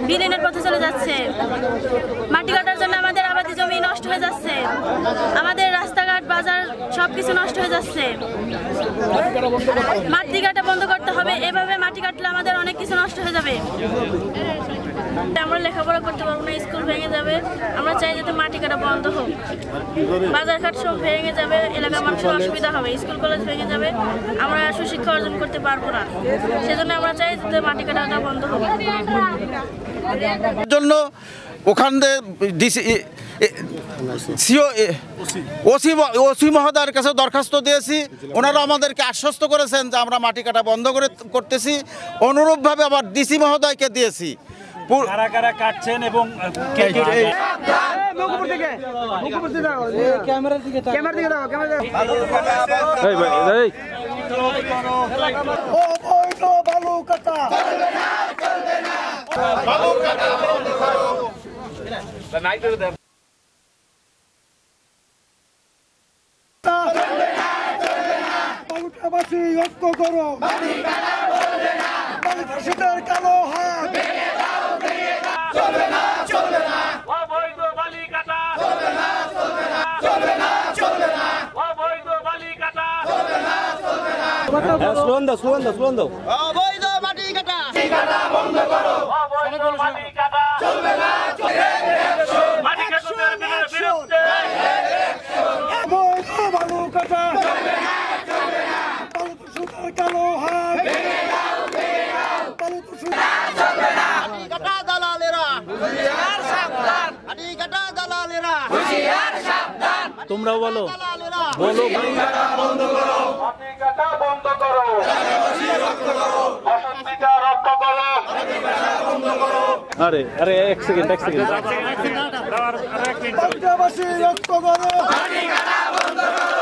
বিলীনের পথে চলে যাচ্ছে। মাটি কাটার জন্য আমাদের আবাদি জমি নষ্ট হয়ে যাচ্ছে, আমাদের রাস্তাঘাট বাজার সবকিছু নষ্ট হয়ে যাচ্ছে। মাটি কাটা বন্ধ করতে হবে, এভাবে মাটি কাটলে আমাদের অনেক কিছু নষ্ট হয়ে যাবে। আমরা লেখাপড়া করতে পারবো না, স্কুল ভেঙে যাবে। আমরা চাই যাতে মাটি কাটা বন্ধ হোক। বাজারঘাট সব ভেঙে যাবে, এলাকার মানুষের অসুবিধা হবে, স্কুল কলেজ ভেঙে যাবে, আমরা সুশিক্ষা অর্জন করতে পারবো না। সেজন্য আমরা চাই যাতে মাটি কাটাটা বন্ধ হোক। জন্য ওখানে ওসি মহোদয়ের কাছে দরখাস্ত দিয়েছি। ওনারা আমাদেরকে আশ্বস্ত করেছেন যে আমরা মাটি কাটা বন্ধ করতেছি। অনুরূপভাবে আবার ডিসি মহোদয়কে দিয়েছি। কারা কারা কাটছেন এবং ঐক্য করো, কালো হাত চলবে না, চলবে না, অবৈধ বালি কাটা চলবে না, চলবে না, চলবে না, চলবে না, অবৈধ বালি কাটা চলবে না, চলবে না। অবৈধ মাটি কাটা বন্ধ করো, অবৈধ মাটি কাটা চলবে না, মাটি কাটার বিরুদ্ধে অবৈধ বালু কাটা চলবে না, চলবে না, সুতার কালো হাত ভেঙে দাও, ভেঙে দাও, চলবে না, মাটি কাটা দালালেরা হুঁশিয়ার সাবধান, মাটি কাটা দালালেরা হুঁশিয়ার সাবধান। তোমরা বলো বলো মাটি কাটা বন্ধ করো, মাটি কাটা বন্ধ করো, রক্ত করো, অসুবিধা রক্ত করো, মাটি কাটা বন্ধ করো। আরে আরে এক সেকেন্ড রক্ত করো, মাটি কাটা বন্ধ করো।